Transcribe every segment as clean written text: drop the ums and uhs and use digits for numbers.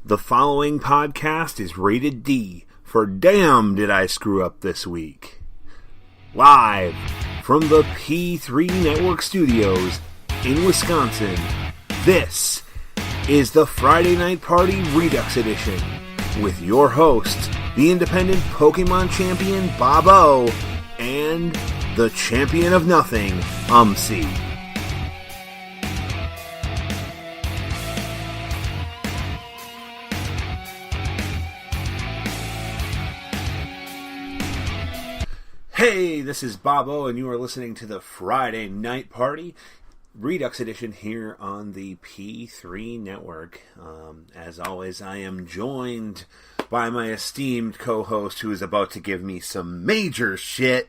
The following podcast is rated D for damn did I screw up this week. Live from the P3 Network Studios in Wisconsin, this is the Friday Night Party Redux Edition with your hosts, the independent Pokemon champion Bob O and the champion of nothing, Umce. Hey, this is Bob O, and you are listening to the Friday Night Party Redux Edition here on the P3 Network. As always, I am joined by my esteemed co-host who is about to give me some major shit.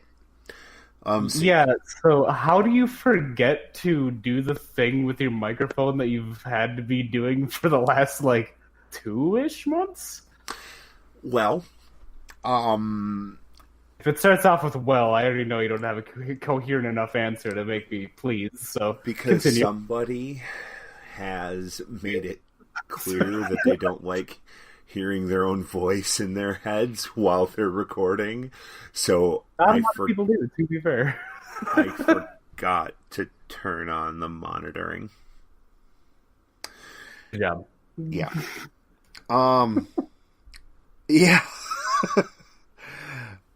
Yeah, so how do you forget to do the thing with your microphone that you've had to be doing for the last, 2-ish months? Well, If it starts off with "well," I already know you don't have a coherent enough answer to make me pleased, so because continue. Somebody has made it clear that they don't like hearing their own voice in their heads while they're recording. So Not a lot of people do, to be fair. I forgot to turn on the monitoring. Good job. Yeah. Yeah.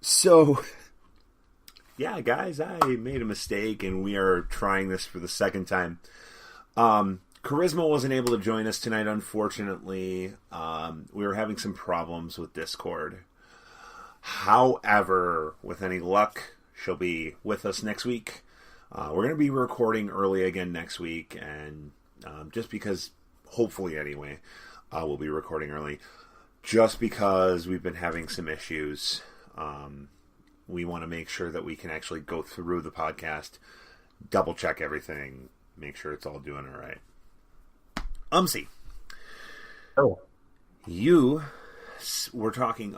So, yeah, guys, I made a mistake, and we are trying this for the second time. Charisma wasn't able to join us tonight, unfortunately. We were having some problems with Discord. However, with any luck, she'll be with us next week. We're going to be recording early again next week, and just because, hopefully anyway, we'll be recording early. Just because we've been having some issues. We want to make sure that we can actually go through the podcast, double check everything, make sure it's all doing all right. Umce. Oh. You were talking,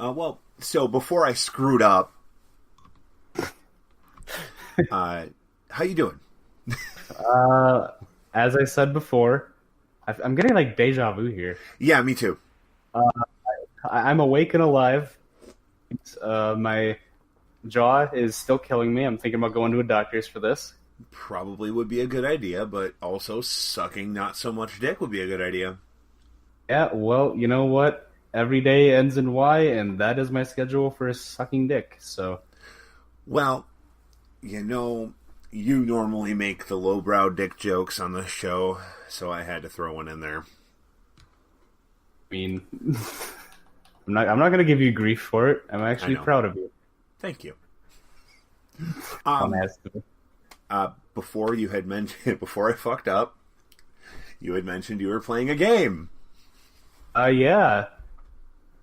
so before I screwed up, how you doing? As I said before, I'm getting deja vu here. Yeah, me too. I'm awake and alive. My jaw is still killing me. I'm thinking about going to a doctor's for this. Probably would be a good idea, but also sucking not so much dick would be a good idea. Yeah, well, you know what? Every day ends in Y, and that is my schedule for sucking dick, so... Well, you normally make the lowbrow dick jokes on the show, so I had to throw one in there. I mean... I'm not going to give you grief for it. I'm actually proud of you. Thank you. Before you had mentioned, before I fucked up, you had mentioned you were playing a game. Yeah.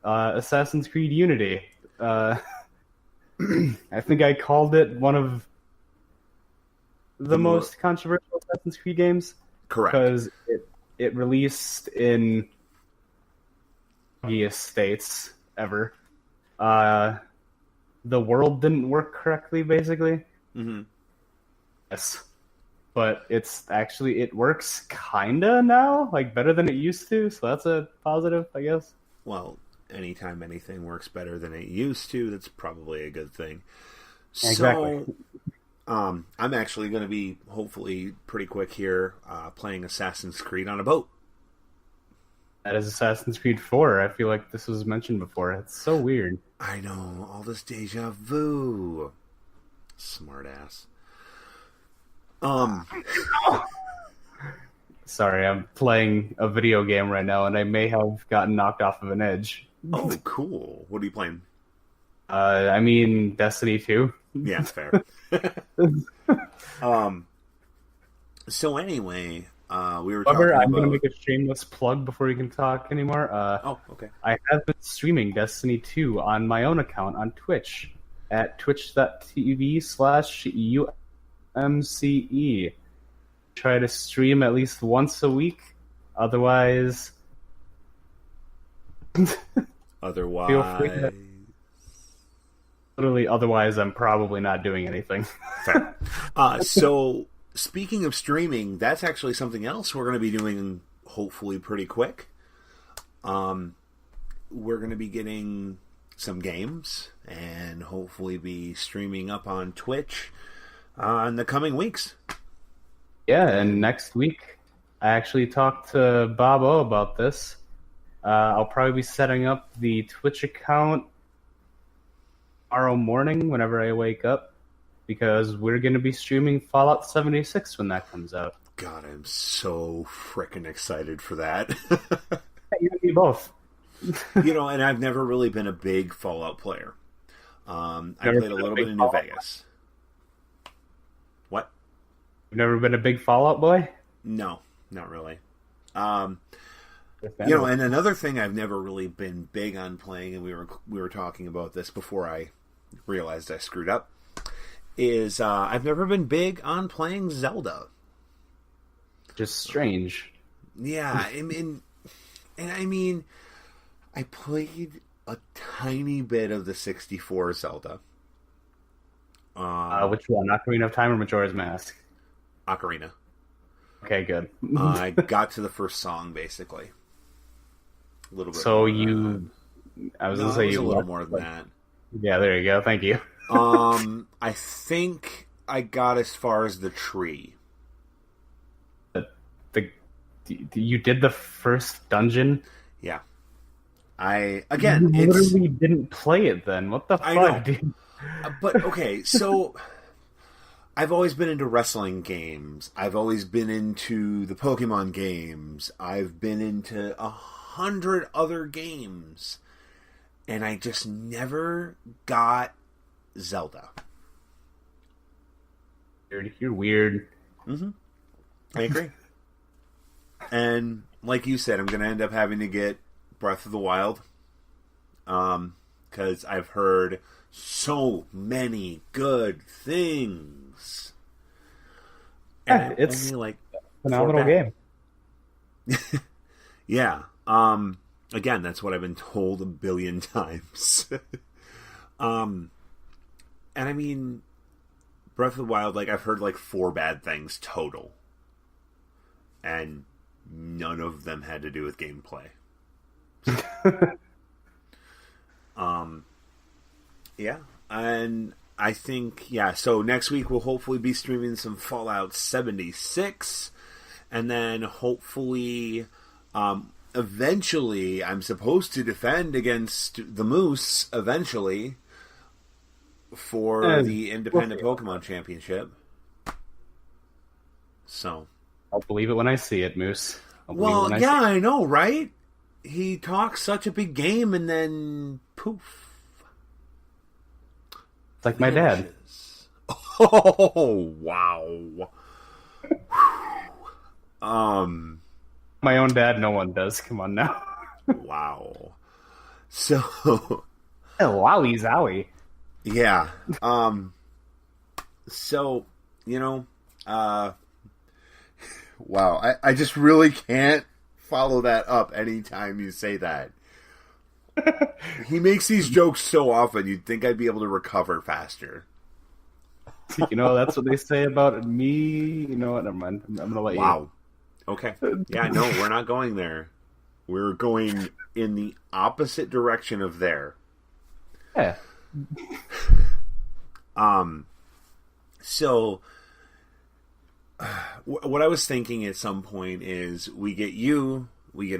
Assassin's Creed Unity. I think I called it one of the most controversial Assassin's Creed games. Correct. Because it released in states ever. The world didn't work correctly, basically. Mm-hmm. Yes. But it works kinda now, better than it used to, so that's a positive, I guess. Well, anytime anything works better than it used to, that's probably a good thing. Exactly. So, I'm actually going to be, hopefully, pretty quick here, playing Assassin's Creed on a boat. That is Assassin's Creed 4. I feel like this was mentioned before. It's so weird. I know. All this deja vu. Smart ass. Sorry, I'm playing a video game right now, and I may have gotten knocked off of an edge. Oh, cool. What are you playing? Destiny 2. Yeah, it's fair. So anyway... we were talking I'm going to make a shameless plug before you can talk anymore. Okay. I have been streaming Destiny 2 on my own account on Twitch at twitch.tv/UMCE. Try to stream at least once a week. Otherwise... feel free to... Literally, otherwise I'm probably not doing anything. Fair. So... Speaking of streaming, that's actually something else we're going to be doing hopefully pretty quick. We're going to be getting some games and hopefully be streaming up on Twitch in the coming weeks. Yeah, and next week I actually talked to Bob O about this. I'll probably be setting up the Twitch account tomorrow morning whenever I wake up, because we're going to be streaming Fallout 76 when that comes out. God, I'm so freaking excited for that. You and me both. And I've never really been a big Fallout player. I played a little bit in New Vegas. What? You've never been a big Fallout boy? No, not really. And another thing I've never really been big on playing, and we were talking about this before I realized I screwed up, is I've never been big on playing Zelda. Just strange. Yeah, I mean, I played a tiny bit of the 64 Zelda. Which one? Ocarina of Time or Majora's Mask? Ocarina. Okay, good. I got to the first song, basically. A little bit. So I was going to say you a little more than that. Yeah, there you go. Thank you. I think I got as far as the tree. You did the first dungeon? Yeah. You literally didn't play it then. What the fuck, dude? But, okay, so I've always been into wrestling games. I've always been into the Pokemon games. I've been into 100 other games. And I just never got Zelda. You're weird. Mm-hmm. I agree. And like you said, I'm going to end up having to get Breath of the Wild. Because I've heard so many good things. And it's only like a phenomenal game. Yeah. Again, that's what I've been told 1 billion times. And I mean, Breath of the Wild, like, I've heard like 4 bad things total. And none of them had to do with gameplay. Yeah. And I think, so next week we'll hopefully be streaming some Fallout 76. And then hopefully, eventually, I'm supposed to defend against the Moose eventually for the Independent Pokemon Championship. So, I'll believe it when I see it, Moose. I know, right? He talks such a big game and then poof. It's like my dad. Oh, wow. My own dad, no one does. Come on now. Wow. So, wowie zowie. Yeah. So, wow. I just really can't follow that up anytime you say that. He makes these jokes so often, you'd think I'd be able to recover faster. That's what they say about me. You know what? Never mind. I'm going to let you. Wow. Okay. Yeah, no, we're not going there. We're going in the opposite direction of there. Yeah. So, what I was thinking at some point is we get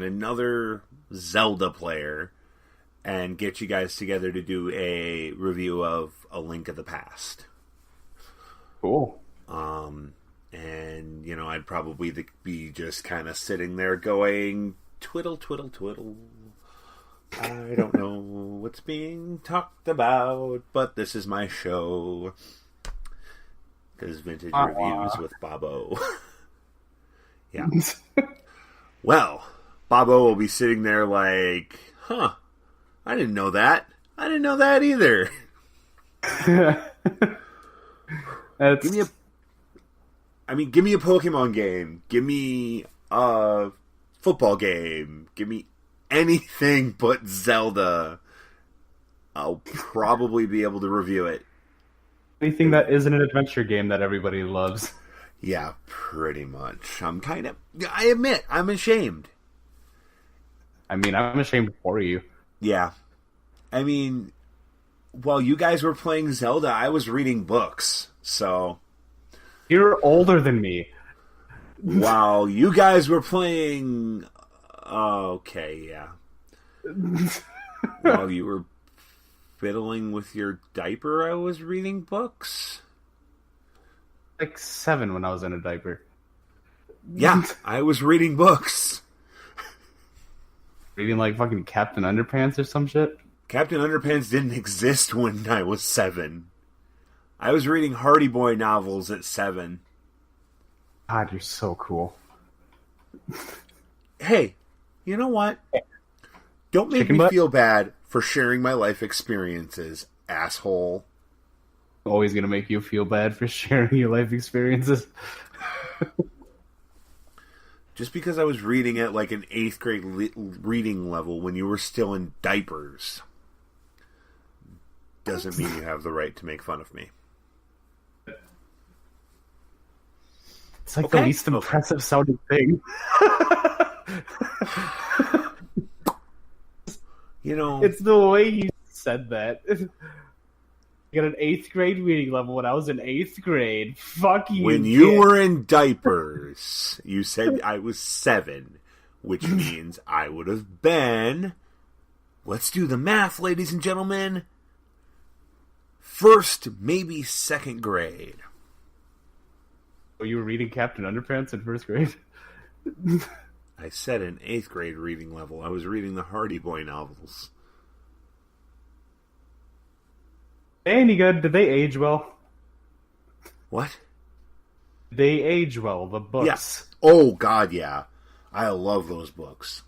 another Zelda player, and get you guys together to do a review of A Link of the Past. Cool. And, I'd probably be just kind of sitting there going, twiddle, twiddle, twiddle. I don't know what's being talked about, but this is my show. Because Vintage Reviews with Bobo. Yeah. Well, Bobo will be sitting there like, huh, I didn't know that. I didn't know that either. Give me a Pokemon game. Give me a football game. Give me anything but Zelda. I'll probably be able to review it. Anything that isn't an adventure game that everybody loves. Yeah, pretty much. I admit, I'm ashamed. I mean, I'm ashamed for you. Yeah. I mean, while you guys were playing Zelda, I was reading books. So, You're older than me. while you guys were playing... Okay, yeah. While you were fiddling with your diaper, I was reading books? Like 7 when I was in a diaper. Yeah, I was reading books. Reading like fucking Captain Underpants or some shit. Captain Underpants didn't exist when I was 7. I was reading Hardy Boy novels at 7. God, you're so cool. Hey, you know what? Don't make me feel bad for sharing my life experiences, asshole. Always gonna make you feel bad for sharing your life experiences. Just because I was reading at like an 8th grade reading level when you were still in diapers doesn't mean you have the right to make fun of me. It's like the least impressive sounding thing. You know, it's the way you said that. You got an 8th grade reading level when I was in 8th grade. Fuck you. When you were in diapers, you said I was 7, which means I would have been... Let's do the math, ladies and gentlemen. 1st, maybe 2nd grade. Oh, you were reading Captain Underpants in 1st grade? I said an 8th grade reading level. I was reading the Hardy Boy novels. Any good? Did they age well? What? They age well, the books. Yes. Oh, God, yeah. I love those books.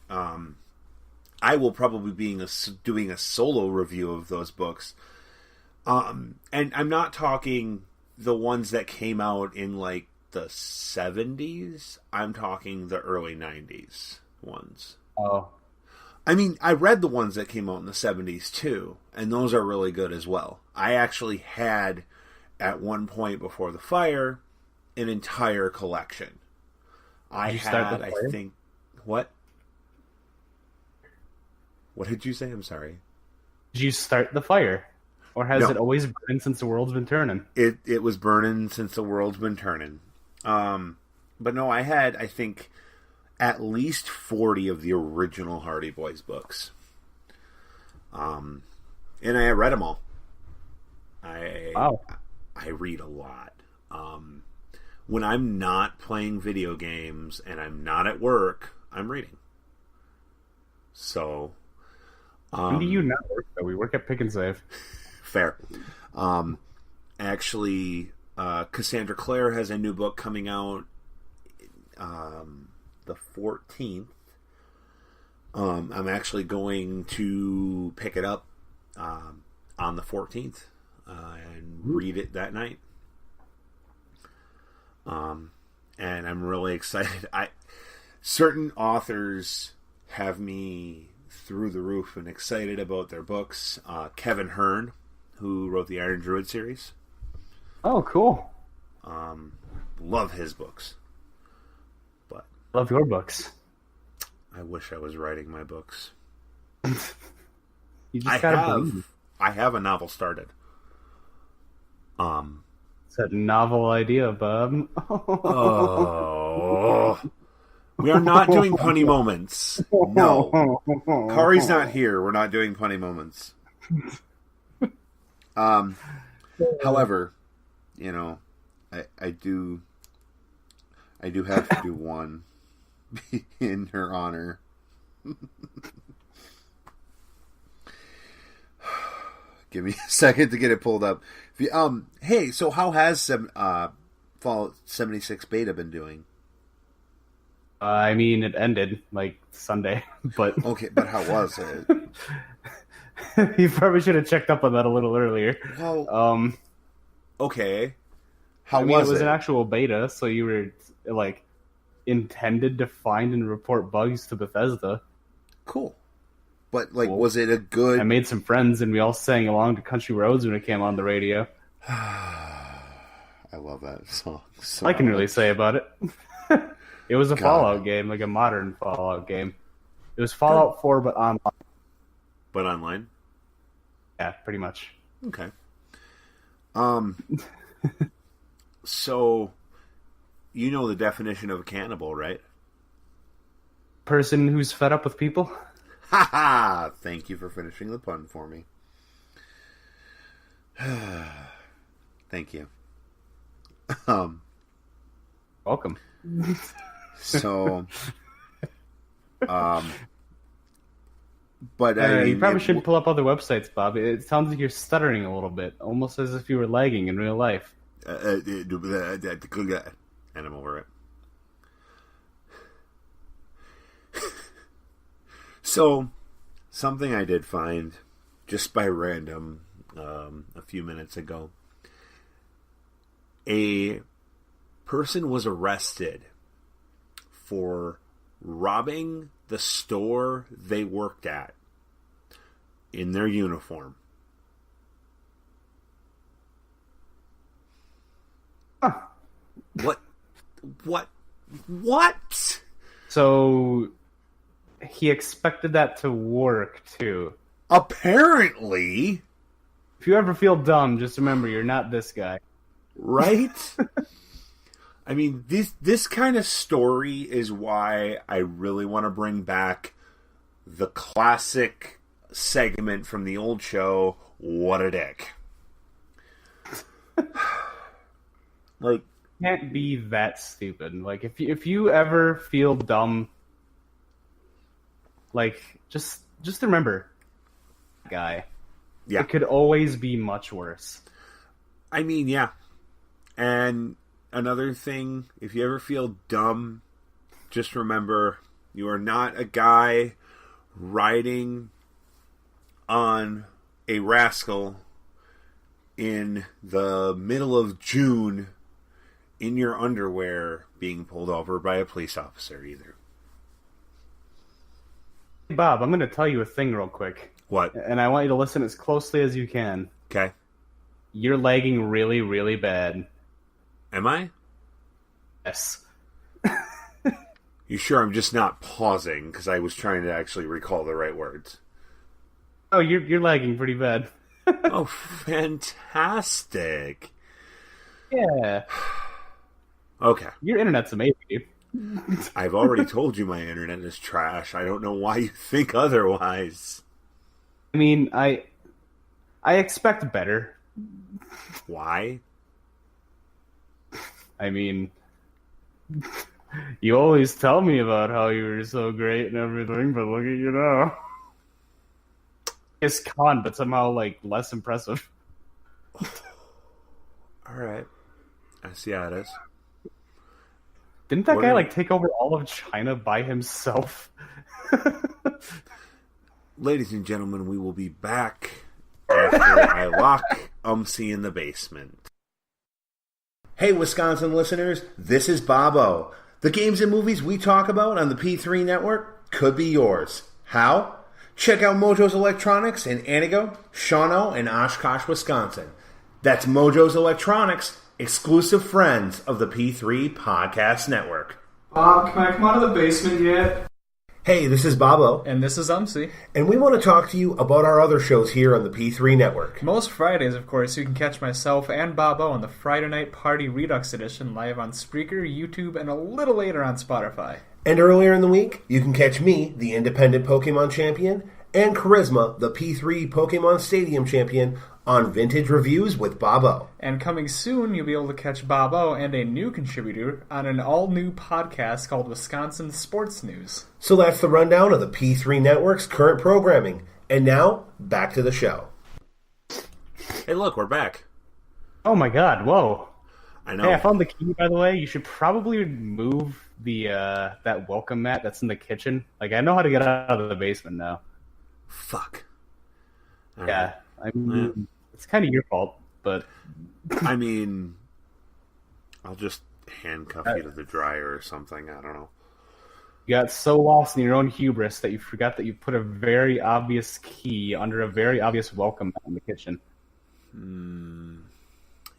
I will probably be doing a solo review of those books. And I'm not talking the ones that came out in, like, the 70s. I'm talking the early 90s ones. Oh. I mean, I read the ones that came out in the 70s, too, and those are really good as well. I actually had, at one point before the fire, an entire collection. I think... What? What did you say? I'm sorry. Did you start the fire? Or has it always burned since the world's been turning? It was burning since the world's been turning. But no, I had, I think... at least 40 of the original Hardy Boys books. And I read them all. I read a lot. When I'm not playing video games and I'm not at work, I'm reading. So... when do you not work, though? We work at Pick and Save. Fair. Actually, Cassandra Clare has a new book coming out... the 14th. I'm actually going to pick it up on the 14th and read it that night. And I'm really excited. Certain authors have me through the roof and excited about their books. Kevin Hearn, who wrote the Iron Druid series. Oh, cool. Love his books. Love your books. I wish I was writing my books. You just gotta believe. I have a novel started. It's a novel idea, bub. Oh. We are not doing punny moments. No. Kari's not here. We're not doing punny moments. However, you know, I do have to do one in her honor. Give me a second to get it pulled up. Hey, so how has Fallout 76 beta been doing? I mean, it ended like Sunday, but okay. But how was it? You probably should have checked up on that a little earlier. Well, okay. It was an actual beta, so you were like intended to find and report bugs to Bethesda. Cool. But like, was it a good? I made some friends, and we all sang along to Country Roads when it came on the radio. I love that song. So I can really say about it. It was a Fallout game, like a modern Fallout game. It was Fallout 4, but online. But online? Yeah, pretty much. Okay. So, you know the definition of a cannibal, right? Person who's fed up with people? Ha ha! Thank you for finishing the pun for me. Thank you. Welcome. So, but I mean, you probably shouldn't pull up other websites, Bob. It sounds like you're stuttering a little bit, almost as if you were lagging in real life. And I'm over it. So, something I did find just by random a few minutes ago. A person was arrested for robbing the store they worked at in their uniform. Huh. What? So he expected that to work too. Apparently. If you ever feel dumb, just remember you're not this guy. Right? I mean, this kind of story is why I really want to bring back the classic segment from the old show, What a Dick. Like, Can't be that stupid. Like, if you ever feel dumb, like, just remember, guy. yeah. It could always be much worse. I mean, yeah. And another thing, if you ever feel dumb, just remember you are not a guy riding on a rascal in the middle of June in your underwear being pulled over by a police officer either. Hey, Bob, I'm going to tell you a thing real quick. What? And I want you to listen as closely as you can. Okay. You're lagging really, really bad. Am I? Yes. You sure I'm just not pausing because I was trying to actually recall the right words? Oh, you're lagging pretty bad. Oh, fantastic. Yeah. Okay. Your internet's amazing, dude. I've already told you my internet is trash. I don't know why you think otherwise. I mean, I expect better. Why? I mean, you always tell me about how you were so great and everything, but look at you now. It's con, but somehow, like, less impressive. Alright. I see how it is. Didn't that guy, like, take over all of China by himself? Ladies and gentlemen, we will be back after I lock Umce in the basement. Hey, Wisconsin listeners, this is Bob O. The games and movies we talk about on the P3 network could be yours. How? Check out Mojo's Electronics in Antigo, Shawano, and Oshkosh, Wisconsin. That's Mojo's Electronics, exclusive friends of the P3 Podcast Network. Bob, can I come out of the basement yet? Hey, this is Bobo. And this is Umce. And we want to talk to you about our other shows here on the P3 Network. Most Fridays, of course, you can catch myself and Bobo on the Friday Night Party Redux Edition live on Spreaker, YouTube, and a little later on Spotify. And earlier in the week, you can catch me, the independent Pokemon champion, and Charisma, the P3 Pokemon Stadium champion, on Vintage Reviews with Bobo. And coming soon, you'll be able to catch Bobo and a new contributor on an all-new podcast called Wisconsin Sports News. So that's the rundown of the P3 Network's current programming. And now, back to the show. Hey, look, we're back. Oh my god, whoa. I know. Hey, I found the key, by the way. You should probably move the that welcome mat that's in the kitchen. Like, I know how to get out of the basement now. Fuck. All yeah. right. I mean, it's kind of your fault, but... I mean, I'll just handcuff you to the dryer or something. I don't know. You got so lost in your own hubris that you forgot that you put a very obvious key under a very obvious welcome mat in the kitchen.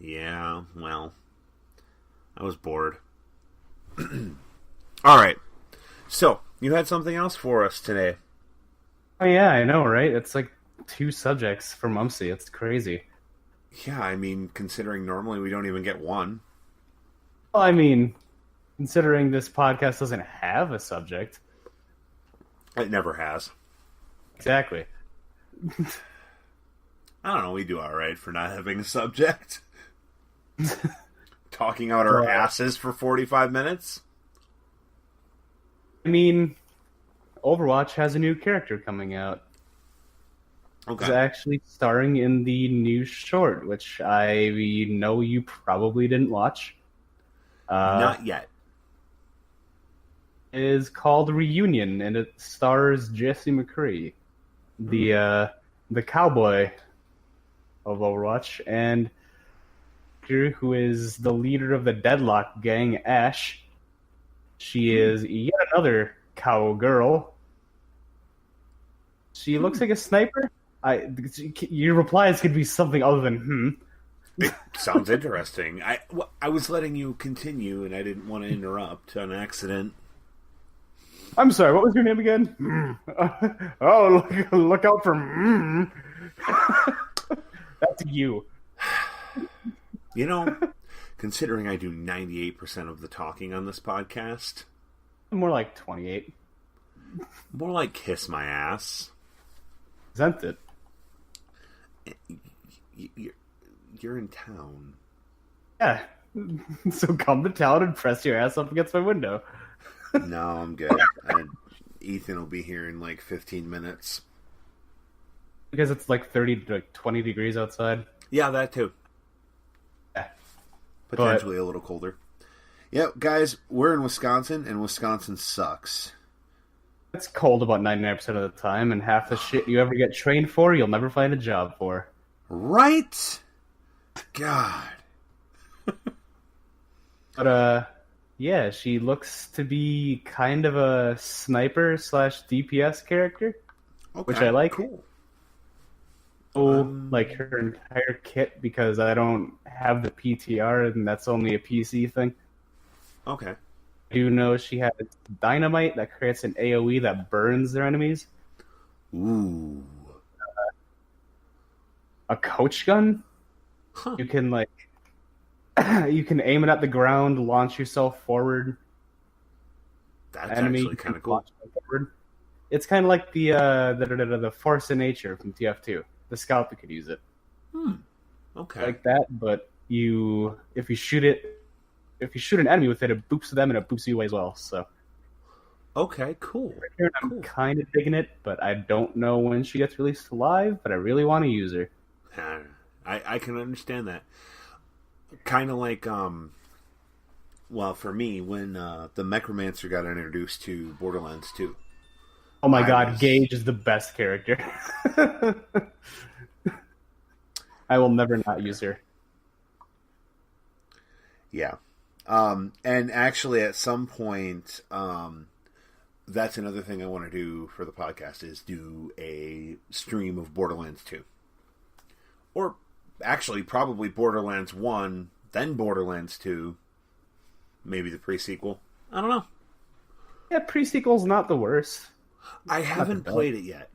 Yeah, well, I was bored. All right. So, You had something else for us today. Oh yeah, I know, right? It's like 2 subjects from Umce. It's crazy. Yeah, I mean, considering normally we don't even get one. Well, I mean, considering this podcast doesn't have a subject. It never has. Exactly. I don't know, we do alright for not having a subject. Talking out our asses for 45 minutes? I mean, Overwatch has a new character coming out. Okay. It's actually starring in the new short, which I know you probably didn't watch. Not yet. It is called Reunion, and it stars Jesse McCree, the cowboy of Overwatch, and who is the leader of the Deadlock gang, Ash. She is yet another cowgirl. She looks like a sniper. Your replies could be something other than It sounds interesting. I was letting you continue, and I didn't want to interrupt on accident. I'm sorry, what was your name again? Oh, look out for That's you. You know, considering I do 98% of the talking on this podcast... More like 28. More like kiss my ass. Present it. You're in town. Yeah. So come to town and press your ass up against my window. No, I'm good. Ethan will be here in like 15 minutes. Because it's like 30 to 20 degrees outside. Yeah, that too. Yeah. Potentially a little colder. Yep, guys, we're in Wisconsin, and Wisconsin sucks. It's cold about 99% of the time, and half the shit you ever get trained for, you'll never find a job for. Right? God. But, yeah, she looks to be kind of a sniper / DPS character, which I like. Cool. Like her entire kit, because I don't have the PTR, and that's only a PC thing. Okay. I do know she has dynamite that creates an AoE that burns their enemies. Ooh. A coach gun. Huh. You can you can aim it at the ground, launch yourself forward. That's actually kind of cool. It's kind of like the force of nature from TF2. The scout that could use it. Okay. Like that, but if you shoot an enemy with it, it boops them and it boops you away as well. So. Okay, cool. I'm kind of digging it, but I don't know when she gets released live, but I really want to use her. I can understand that. Kind of like, well, for me, when the Necromancer got introduced to Borderlands 2. Oh my god, Gage is the best character. I will never not use her. Yeah. And actually, at some point, that's another thing I want to do for the podcast is do a stream of Borderlands 2. Or actually, probably Borderlands 1, then Borderlands 2, maybe the pre-sequel. I don't know. Yeah, pre-sequel's not the worst. I haven't played it yet.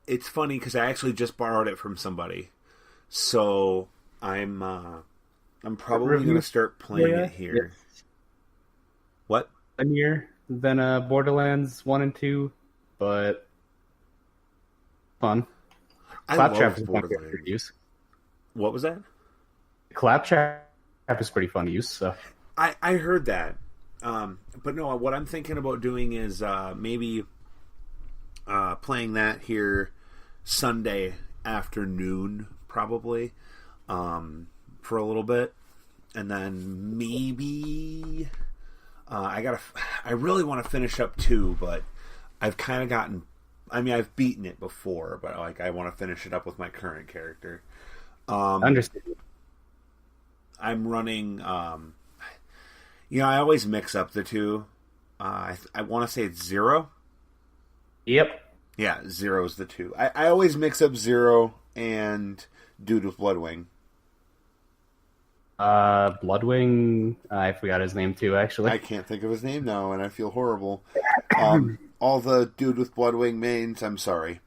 It's funny because I actually just borrowed it from somebody. So I'm probably going to start playing it here. Yes. What? Funnier than Borderlands 1 and 2, but fun. Claptrap is fun to use. What was that? Claptrap is pretty fun to use. So I heard that. But no, what I'm thinking about doing is maybe playing that here Sunday afternoon, probably, for a little bit. And then maybe I really want to finish up 2, but I've kind of gotten... I mean, I've beaten it before, but I want to finish it up with my current character. Understand. I'm running... I always mix up the two. I want to say it's 0. Yep. Yeah, 0's the 2. I always mix up 0 and Dude with Bloodwing. Bloodwing. I forgot his name too. Actually, I can't think of his name now, and I feel horrible. All the dude with Bloodwing mains, I'm sorry,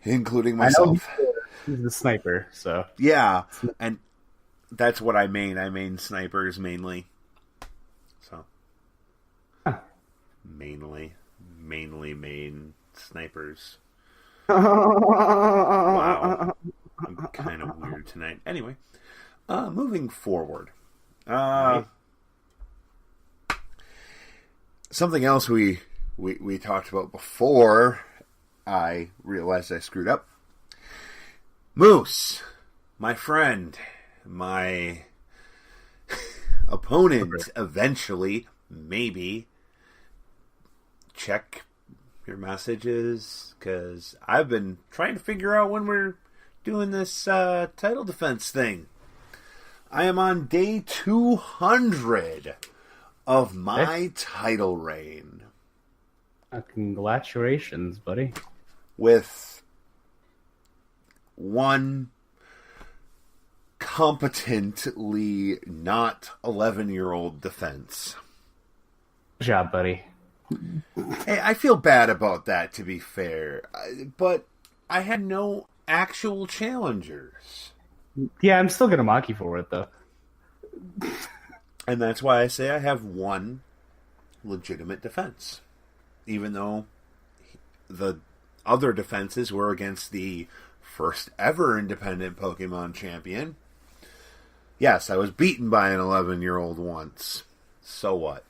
including myself. I know he's the sniper. So yeah, and that's what I main. I main snipers mainly. So mainly main snipers. Wow, I'm kind of weird tonight. Anyway, moving forward. Something else we talked about before I realized I screwed up. Moose, my friend, my opponent, eventually, maybe. Check your messages, because I've been trying to figure out when we're doing this title defense thing. I am on day 200 of my title reign. Congratulations, buddy. With one competently not 11-year-old defense. Good job, buddy. Hey, I feel bad about that, to be fair. But I had no actual challengers. Yeah, I'm still gonna mock you for it, though. And that's why I say I have one legitimate defense. Even though the other defenses were against the first ever independent Pokemon champion. Yes, I was beaten by an 11-year-old once. So what?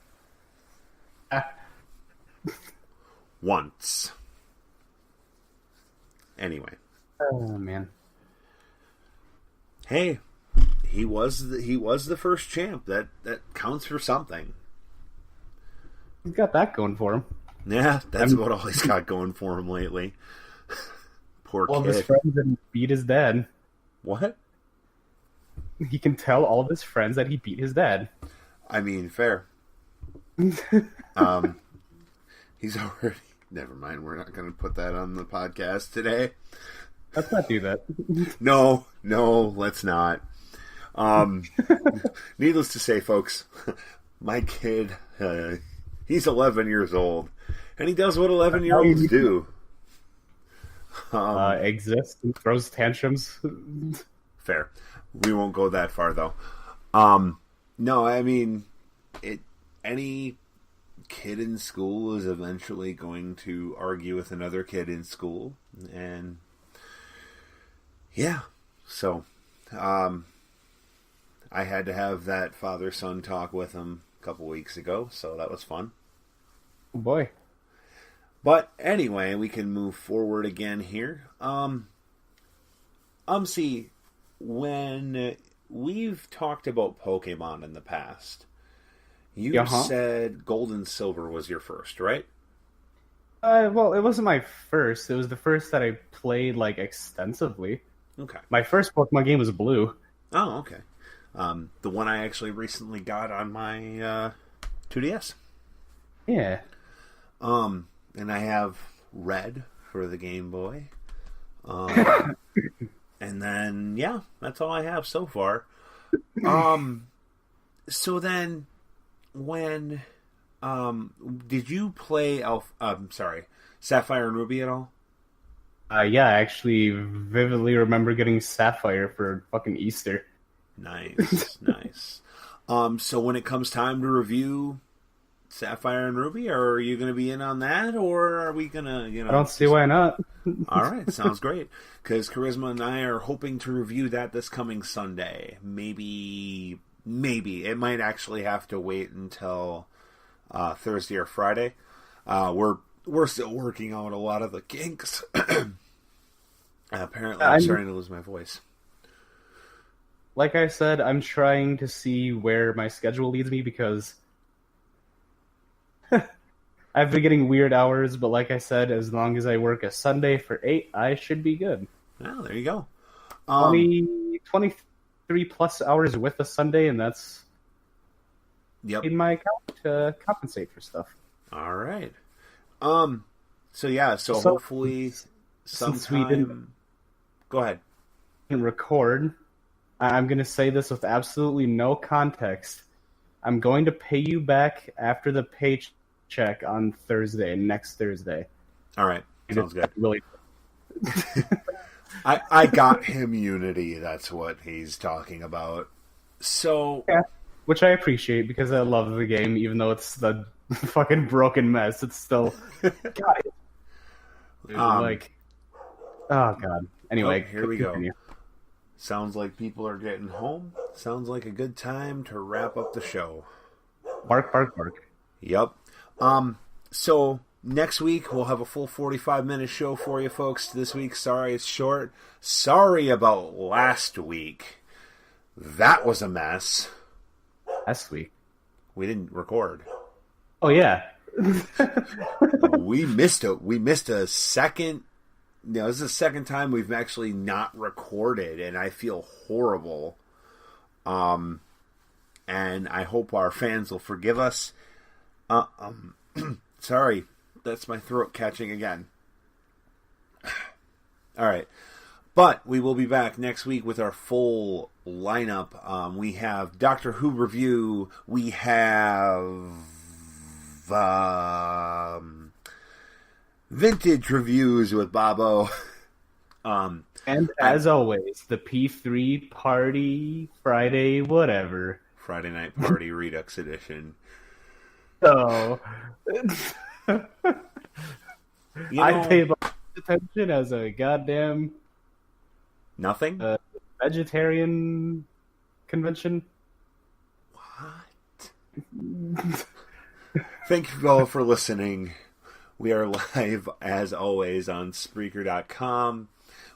Once. Anyway. Oh, man. Hey, he was the first champ. That counts for something. He's got that going for him. Yeah, that's about all he's got going for him lately. Poor all kid. Of his friends that he beat his dad. What? He can tell all of his friends that he beat his dad. I mean, fair. He's already... Never mind, we're not going to put that on the podcast today. Let's not do that. No, let's not. Needless to say, folks, my kid, he's 11 years old, and he does what 11-year-olds do. Exists and throws tantrums. Fair. We won't go that far, though. No, I mean, any kid in school is eventually going to argue with another kid in school, and yeah, so I had to have that father-son talk with him a couple weeks ago, so that was fun. Oh boy. But anyway, we can move forward again here. Umce, when we've talked about Pokemon in the past, you said Gold and Silver was your first, right? Well, it wasn't my first. It was the first that I played, like, extensively. Okay. My first Pokemon game was Blue. Oh, okay. The one I actually recently got on my 2DS. Yeah. And I have Red for the Game Boy. And then, yeah, that's all I have so far. So then, when, did you play Sapphire and Ruby at all? Yeah, I actually vividly remember getting Sapphire for fucking Easter. Nice, nice. So when it comes time to review Sapphire and Ruby, are you going to be in on that, or are we going to, I don't see why not. All right, sounds great. Because Charisma and I are hoping to review that this coming Sunday. Maybe it might actually have to wait until Thursday or Friday. We're still working out a lot of the kinks. Apparently, I'm starting to lose my voice. Like I said, I'm trying to see where my schedule leads me, because I've been getting weird hours, but like I said, as long as I work a Sunday for 8, I should be good. Oh, there you go. 23 plus hours with a Sunday, and that's in my account to compensate for stuff. All right. So hopefully sometime... Since we didn't Go ahead. record, I'm going to say this with absolutely no context. I'm going to pay you back after the paycheck on next Thursday. All right. Sounds good. Really. I got him Unity. That's what he's talking about. So, yeah, which I appreciate because I love the game, even though it's the fucking broken mess. It's still, God, like, oh god. Anyway, here we go. Sounds like people are getting home. Sounds like a good time to wrap up the show. Bark, bark, bark. Yep. So next week we'll have a full 45-minute show for you folks. This week, sorry it's short. Sorry about last week. That was a mess. Last week we didn't record. Oh yeah. we missed a second. No, this is the second time we've actually not recorded, and I feel horrible. And I hope our fans will forgive us. Sorry, that's my throat catching again. All right. But we will be back next week with our full lineup. We have Doctor Who review. We have vintage reviews with Bobo. And as always, the P3 party Friday whatever. Friday Night Party Redux Edition. So I pay much attention as a goddamn nothing vegetarian convention. What? Thank you all for listening. We are live as always on Spreaker.com.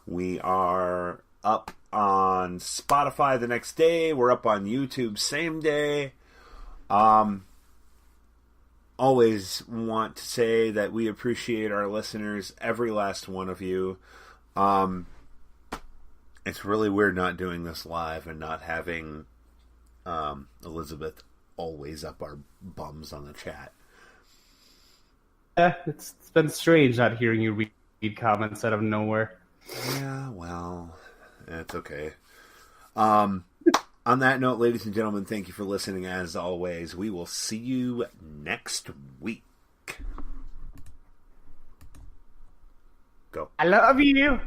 We are up on Spotify the next day. We're up on YouTube same day. Always want to say that we appreciate our listeners, every last one of you. It's really weird not doing this live and not having Elizabeth always up our bums on the chat. Yeah, it's been strange not hearing you read comments out of nowhere. Yeah, well, it's okay. On that note, ladies and gentlemen, thank you for listening as always. We will see you next week. Go. I love you.